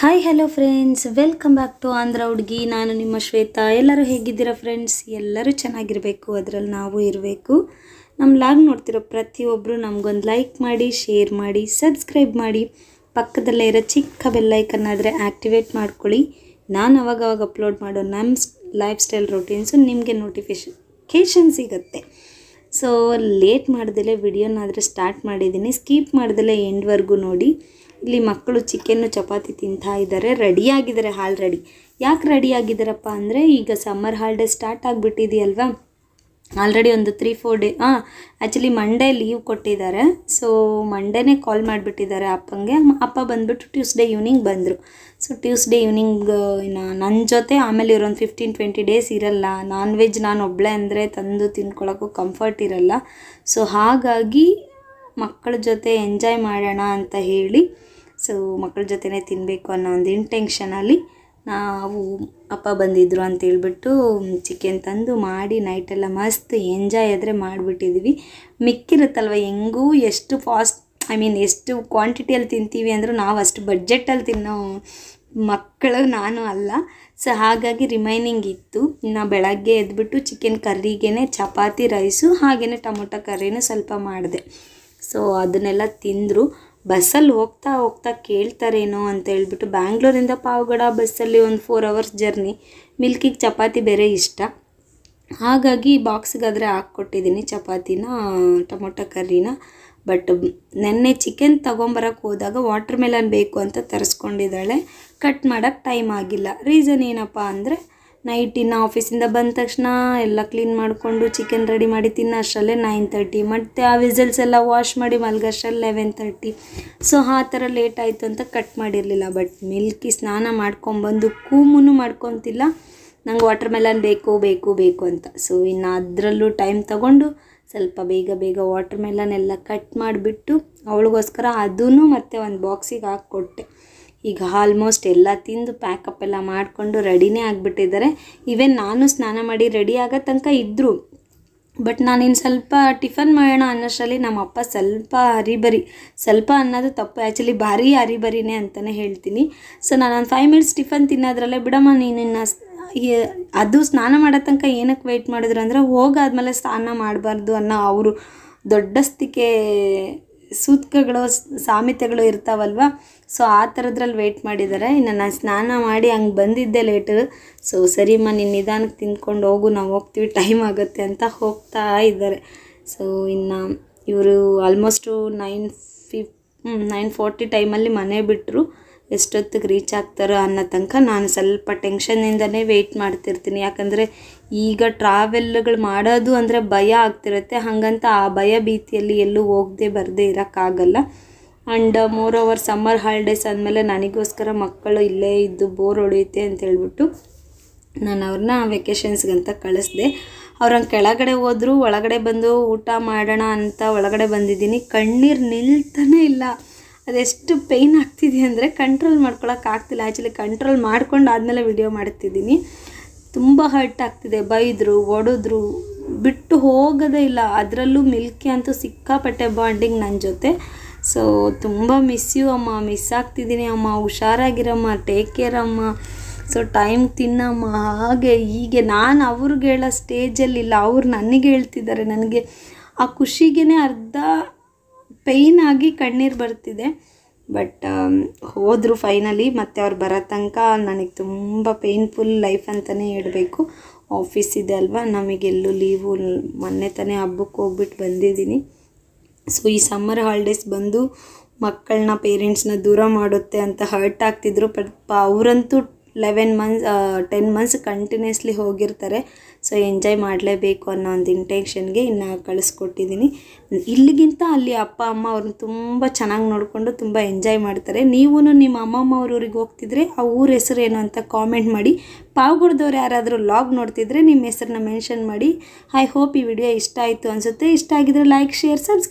Hi hello friends, welcome back to Andhra ಹುಡುಗಿ. ನಾನು ನಿಮ್ಮ ಶ್ವೇತಾ. ಎಲ್ಲರೂ ಹೇಗಿದ್ದೀರಾ ಫ್ರೆಂಡ್ಸ್? ಎಲ್ಲರೂ ಚೆನ್ನಾಗಿರಬೇಕು, ಅದರಲ್ಲಿ ನಾವು ಇರಬೇಕು. ನಮ್ಮ ಲಾಗ್ ನೋಡ್ತಿರೋ ಪ್ರತಿಯೊಬ್ಬರು ನಮಗೊಂದು ಲೈಕ್ ಮಾಡಿ, ಶೇರ್ ಮಾಡಿ, ಸಬ್ಸ್ಕ್ರೈಬ್ ಮಾಡಿ. ಪಕ್ಕದಲ್ಲೇ ಇರೋ ಚಿಕ್ಕ ಬೆಲ್ಲೈಕನ್ ಆದರೆ ಆ್ಯಕ್ಟಿವೇಟ್ ಮಾಡ್ಕೊಳ್ಳಿ. ನಾನು ಅವಾಗವಾಗ ಅಪ್ಲೋಡ್ ಮಾಡೋ ನಮ್ಮ ಲೈಫ್ ಸ್ಟೈಲ್ ರೂಟೀನ್ಸು ನಿಮಗೆ ನೋಟಿಫಿಕೇಷನ್ ಸಿಗುತ್ತೆ. ಸೊ ಲೇಟ್ ಮಾಡ್ದಲೇ ವಿಡಿಯೋನಾದರೆ ಸ್ಟಾರ್ಟ್ ಮಾಡಿದ್ದೀನಿ. ಸ್ಕಿಪ್ ಮಾಡ್ದಲೇ ಎಂಡ್ವರೆಗೂ ನೋಡಿ. ಇಲ್ಲಿ ಮಕ್ಕಳು ಚಿಕನ್ನು ಚಪಾತಿ ತಿಂತಾ ಇದ್ದಾರೆ. ರೆಡಿಯಾಗಿದ್ದಾರೆ ಆಲ್ರೆಡಿ. ಯಾಕೆ ರೆಡಿಯಾಗಿದ್ದಾರಪ್ಪ ಅಂದರೆ, ಈಗ ಸಮ್ಮರ್ ಹಾಲಿಡೇ ಸ್ಟಾರ್ಟ್ ಆಗಿಬಿಟ್ಟಿದೆಯಲ್ವಾ. ಆಲ್ರೆಡಿ ಒಂದು 3-4 ಡೇ ಆ್ಯಕ್ಚುಲಿ ಮಂಡೇ ಲೀವ್ ಕೊಟ್ಟಿದ್ದಾರೆ. ಸೊ ಮಂಡೇನೇ ಕಾಲ್ ಮಾಡಿಬಿಟ್ಟಿದ್ದಾರೆ ಅಪ್ಪಂಗೆ. ಅಪ್ಪ ಬಂದುಬಿಟ್ಟು ಟ್ಯೂಸ್ಡೇ ಈವ್ನಿಂಗ್ ಬಂದರು. ಸೊ ಟ್ಯೂಸ್ಡೇ ಈವ್ನಿಂಗ್ ನನ್ನ ಜೊತೆ ಆಮೇಲೆ ಇರೋದು 15-20 ಡೇಸ್ ಇರಲ್ಲ. ನಾನ್ ವೆಜ್ ನಾನು ಒಬ್ಬಳೇ ಅಂದರೆ ತಂದು ತಿನ್ಕೊಳ್ಳೋಕ್ಕೂ ಕಂಫರ್ಟ್ ಇರಲ್ಲ. ಸೊ ಹಾಗಾಗಿ ಮಕ್ಕಳ ಜೊತೆ ಎಂಜಾಯ್ ಮಾಡೋಣ ಅಂತ ಹೇಳಿ, ಸೊ ಮಕ್ಕಳ ಜೊತೆನೇ ತಿನ್ನಬೇಕು ಅನ್ನೋ ಒಂದು ಇಂಟೆನ್ಷನಲ್ಲಿ ನಾವು ಅಪ್ಪ ಬಂದಿದ್ದರು ಅಂತೇಳ್ಬಿಟ್ಟು ಚಿಕನ್ ತಂದು ಮಾಡಿ ನೈಟೆಲ್ಲ ಮಸ್ತ್ ಎಂಜಾಯ್ ಆದರೆ ಮಾಡಿಬಿಟ್ಟಿದ್ವಿ. ಮಿಕ್ಕಿರುತ್ತಲ್ವ, ಹೆಂಗೂ ಎಷ್ಟು ಎಷ್ಟು ಕ್ವಾಂಟಿಟಿಯಲ್ಲಿ ತಿಂತೀವಿ ಅಂದರೂ ನಾವು ಅಷ್ಟು ಬಡ್ಜೆಟಲ್ಲಿ ತಿನ್ನೋ ಮಕ್ಕಳು ನಾನು ಅಲ್ಲ. ಸೊ ಹಾಗಾಗಿ ರಿಮೈನಿಂಗ್ ಇತ್ತು. ಇನ್ನು ಬೆಳಗ್ಗೆ ಎದ್ಬಿಟ್ಟು ಚಿಕನ್ ಕರ್ರಿಗೇ ಚಪಾತಿ, ರೈಸು, ಹಾಗೆಯೇ ಟೊಮೊಟೊ ಕರ್ರಿನೂ ಸ್ವಲ್ಪ ಮಾಡಿದೆ. ಸೊ ಅದನ್ನೆಲ್ಲ ತಿಂದರು. ಬಸ್ಸಲ್ಲಿ ಹೋಗ್ತಾ ಹೋಗ್ತಾ ಕೇಳ್ತಾರೇನೋ ಅಂತ ಹೇಳ್ಬಿಟ್ಟು, ಬ್ಯಾಂಗ್ಳೂರಿಂದ ಪಾವಗಡ ಬಸ್ಸಲ್ಲಿ ಒಂದು 4 ಅವರ್ಸ್ ಜರ್ನಿ. ಮಿಲ್ಕಿಗೆ ಚಪಾತಿ ಬೇರೆ ಇಷ್ಟ, ಹಾಗಾಗಿ ಬಾಕ್ಸಿಗಾದರೆ ಹಾಕ್ಕೊಟ್ಟಿದ್ದೀನಿ ಚಪಾತಿನ, ಟೊಮೊಟೊ ಕರ್ರಿನ. ಬಟ್ ನೆನ್ನೆ ಚಿಕನ್ ತೊಗೊಂಬರೋಕ್ಕೆ ಹೋದಾಗ ವಾಟರ್ ಮೆಲನ್ ಬೇಕು ಅಂತ ತರಿಸ್ಕೊಂಡಿದ್ದಾಳೆ. ಕಟ್ ಮಾಡೋಕ್ಕೆ ಟೈಮ್ ಆಗಿಲ್ಲ. ರೀಸನ್ ಏನಪ್ಪ ಅಂದರೆ, ನೈಟಿನ ಆಫೀಸಿಂದ ಬಂದ ತಕ್ಷಣ ಎಲ್ಲ ಕ್ಲೀನ್ ಮಾಡಿಕೊಂಡು ಚಿಕನ್ ರೆಡಿ ಮಾಡಿ ತಿನ್ನೋ ಅಷ್ಟರಲ್ಲೇ 9:30, ಮತ್ತು ಆ ವಿಸಲ್ಸ್ ಎಲ್ಲ ವಾಶ್ ಮಾಡಿ ಮಲ್ಗೋಷ್ಟರಲ್ಲಿ 11:30. ಸೊ ಆ ಥರ ಲೇಟ್ ಆಯಿತು ಅಂತ ಕಟ್ ಮಾಡಿರಲಿಲ್ಲ. ಬಟ್ ಮಿಲ್ಕಿ ಸ್ನಾನ ಮಾಡ್ಕೊಂಬಂದು ಕೂಮೂ ಮಾಡ್ಕೊತಿಲ್ಲ, ನಂಗೆ ವಾಟರ್ ಮೆಲನ್ ಬೇಕು ಅಂತ. ಸೊ ಇನ್ನು ಅದರಲ್ಲೂ ಟೈಮ್ ತೊಗೊಂಡು ಸ್ವಲ್ಪ ಬೇಗ ವಾಟರ್ ಮೆಲನ್ ಎಲ್ಲ ಕಟ್ ಮಾಡಿಬಿಟ್ಟು ಅವಳಿಗೋಸ್ಕರ ಅದೂ ಮತ್ತೆ ಒಂದು ಬಾಕ್ಸಿಗೆ ಹಾಕ್ಕೊಟ್ಟೆ. ಈಗ ಆಲ್ಮೋಸ್ಟ್ ಎಲ್ಲ ತಿಂದು ಪ್ಯಾಕಪ್ ಎಲ್ಲ ಮಾಡಿಕೊಂಡು ರೆಡಿನೇ ಆಗಿಬಿಟ್ಟಿದ್ದಾರೆ. ಈವನ್ ನಾನು ಸ್ನಾನ ಮಾಡಿ ರೆಡಿ ಆಗೋ ತನಕ ಇದ್ದರು. ಬಟ್ ನಾನಿನ್ನು ಸ್ವಲ್ಪ ಟಿಫನ್ ಮಾಡೋಣ ಅನ್ನೋಷ್ಟರಲ್ಲಿ ನಮ್ಮಪ್ಪ ಸ್ವಲ್ಪ ಅನ್ನೋದು ತಪ್ಪು, ಆ್ಯಕ್ಚುಲಿ ಭಾರಿ ಹರಿಬರಿನೇ ಅಂತಲೇ ಹೇಳ್ತೀನಿ. ಸೊ ನಾನೊಂದು 5 ಮಿನಿಟ್ಸ್ ಟಿಫನ್ ತಿನ್ನೋದ್ರಲ್ಲೇ, ಬಿಡಮ್ಮ ನೀನಿನ್ನು ಅದು ಸ್ನಾನ ಮಾಡೋ ತನಕ ಏನಕ್ಕೆ ವೆಯ್ಟ್ ಮಾಡಿದ್ರು ಅಂದರೆ, ಹೋಗಾದ್ಮೇಲೆ ಸ್ನಾನ ಮಾಡಬಾರ್ದು ಅನ್ನೋ ಅವರು ದೊಡ್ಡಸ್ತಿಕೆ ಸೂತ್ಕಗಳು ಸಾಮೆತೆಗಳು ಇರ್ತಾವಲ್ವ. ಸೊ ಆ ಥರದ್ರಲ್ಲಿ ವೆಯ್ಟ್ ಮಾಡಿದ್ದಾರೆ. ಇನ್ನು ನಾನು ಸ್ನಾನ ಮಾಡಿ ಹಂಗೆ ಬಂದಿದ್ದೆ ಲೇಟು. ಸೊ ಸರಿಮ್ಮ ನೀನು ನಿಧಾನಕ್ಕೆ ತಿಂದ್ಕೊಂಡು ಹೋಗು, ನಾವು ಹೋಗ್ತೀವಿ, ಟೈಮ್ ಆಗುತ್ತೆ ಅಂತ ಹೋಗ್ತಾ ಇದ್ದಾರೆ. ಸೊ ಇನ್ನು ಇವರು ಆಲ್ಮೋಸ್ಟು 9:40 ಟೈಮಲ್ಲಿ ಮನೆ ಬಿಟ್ಟರು. ಎಷ್ಟೊತ್ತಿಗೆ ರೀಚ್ ಆಗ್ತಾರೋ ಅನ್ನೋ ತನಕ ನಾನು ಸ್ವಲ್ಪ ಟೆನ್ಷನ್ನಿಂದನೇ ವೆಯ್ಟ್ ಮಾಡ್ತಿರ್ತೀನಿ. ಯಾಕಂದರೆ ಈಗ ಟ್ರಾವೆಲ್ಗಳು ಮಾಡೋದು ಅಂದರೆ ಭಯ ಆಗ್ತಿರುತ್ತೆ. ಹಾಗಂತ ಆ ಭಯ ಭೀತಿಯಲ್ಲಿ ಎಲ್ಲೂ ಬರದೇ ಇರೋಕ್ಕಾಗಲ್ಲ. ಆ್ಯಂಡ್ ಮೋರೋವರ್ ಸಮ್ಮರ್ ಹಾಲಿಡೇಸ್ ಆದಮೇಲೆ ನನಗೋಸ್ಕರ ಮಕ್ಕಳು ಇಲ್ಲೇ ಇದ್ದು ಬೋರ್ ಹೊಡೆಯುತ್ತೆ ಅಂತ ಹೇಳ್ಬಿಟ್ಟು ನಾನು ಅವ್ರನ್ನ ವೆಕೇಷನ್ಸ್ಗಂತ ಕಳಿಸ್ದೆ. ಅವ್ರಂಗೆ ಕೆಳಗಡೆ ಹೋದ್ರು, ಒಳಗಡೆ ಬಂದು ಊಟ ಮಾಡೋಣ ಅಂತ ಒಳಗಡೆ ಬಂದಿದ್ದೀನಿ. ಕಣ್ಣೀರು ನಿಲ್ತಾನೇ ಇಲ್ಲ. ಅದೆಷ್ಟು ಪೇಯ್ನ್ ಆಗ್ತಿದೆ ಅಂದರೆ ಕಂಟ್ರೋಲ್ ಮಾಡ್ಕೊಳಕ್ಕಾಗ್ತಿಲ್ಲ. ಆ್ಯಕ್ಚುಲಿ ಕಂಟ್ರೋಲ್ ಮಾಡ್ಕೊಂಡು ಆದಮೇಲೆ ವಿಡಿಯೋ ಮಾಡ್ತಿದ್ದೀನಿ. ತುಂಬ ಹರ್ಟ್ ಆಗ್ತಿದೆ. ಬೈದರು, ಹೊಡೆದ್ರು, ಬಿಟ್ಟು ಹೋಗೋದೇ ಇಲ್ಲ. ಅದರಲ್ಲೂ ಮಿಲ್ಕಿ ಅಂತೂ ಸಿಕ್ಕಾಪಟ್ಟೆ ಬಾಂಡಿಂಗ್ ನನ್ನ ಜೊತೆ. ಸೊ ತುಂಬ ಮಿಸ್ ಯು ಅಮ್ಮ, ಮಿಸ್ ಆಗ್ತಿದ್ದೀನಿ ಅಮ್ಮ, ಹುಷಾರಾಗಿರಮ್ಮ, ಟೇಕ್ ಕೇರ್ ಅಮ್ಮ, ಸೊ ಟೈಮ್ ತಿನ್ನಮ್ಮ, ಹಾಗೆ ಹೀಗೆ. ನಾನು ಅವ್ರಿಗೆ ಹೇಳೋ ಸ್ಟೇಜಲ್ಲಿಲ್ಲ, ಅವ್ರು ನನಗೆ ಹೇಳ್ತಿದ್ದಾರೆ. ನನಗೆ ಆ ಖುಷಿಗೇ ಅರ್ಧ ಪೇಯ್ನ್ ಆಗಿ ಕಣ್ಣೀರು ಬರ್ತಿದೆ. ಬಟ್ ಹೋದರು ಫೈನಲಿ. ಮತ್ತು ಅವ್ರು ಬರೋ ತನಕ ನನಗೆ ತುಂಬ ಪೇಯ್ನ್ಫುಲ್ ಲೈಫ್ ಅಂತಲೇ ಹೇಳಬೇಕು. ಆಫೀಸ್ ಇದೆ ಅಲ್ವಾ, ನಮಗೆಲ್ಲೂ ಲೀವು, ಮೊನ್ನೆ ತಾನೇ ಹಬ್ಬಕ್ಕೆ ಹೋಗ್ಬಿಟ್ಟು ಬಂದಿದ್ದೀನಿ. ಸೊ ಈ ಸಮ್ಮರ್ ಹಾಲಿಡೇಸ್ ಬಂದು ಮಕ್ಕಳನ್ನ, ಪೇರೆಂಟ್ಸ್ನ ದೂರ ಮಾಡುತ್ತೆ ಅಂತ ಹರ್ಟ್ ಆಗ್ತಿದ್ರು. ಬಟ್ ಅವರಂತೂ 10 ಮಂತ್ಸ್ ಕಂಟಿನ್ಯೂಸ್ಲಿ ಹೋಗಿರ್ತಾರೆ. ಸೊ ಎಂಜಾಯ್ ಮಾಡಲೇಬೇಕು ಅನ್ನೋ ಒಂದು ಇಂಟೆನ್ಷನ್ಗೆ ಇನ್ನು ಕಳಿಸ್ಕೊಟ್ಟಿದ್ದೀನಿ. ಇಲ್ಲಿಗಿಂತ ಅಲ್ಲಿ ಅಪ್ಪ ಅಮ್ಮ ಅವ್ರನ್ನ ತುಂಬ ಚೆನ್ನಾಗಿ ನೋಡಿಕೊಂಡು ತುಂಬ ಎಂಜಾಯ್ ಮಾಡ್ತಾರೆ. ನೀವು ನಿಮ್ಮ ಅಮ್ಮಮ್ಮ ಅವ್ರ ಊರಿಗೆ ಹೋಗ್ತಿದ್ರೆ ಆ ಊರ ಹೆಸರು ಏನು ಅಂತ ಕಾಮೆಂಟ್ ಮಾಡಿ. ಪಾವಗಡದವ್ರು ಯಾರಾದರೂ ಲಾಗ್ ನೋಡ್ತಿದ್ರೆ ನಿಮ್ಮ ಹೆಸರನ್ನ ಮೆನ್ಷನ್ ಮಾಡಿ. ಐ ಹೋಪ್ ಈ ವಿಡಿಯೋ ಇಷ್ಟ ಆಯಿತು ಅನಿಸುತ್ತೆ. ಇಷ್ಟ ಆಗಿದ್ರೆ ಲೈಕ್, ಶೇರ್, ಸಬ್ಸ್ಕ್ರೈಬ್.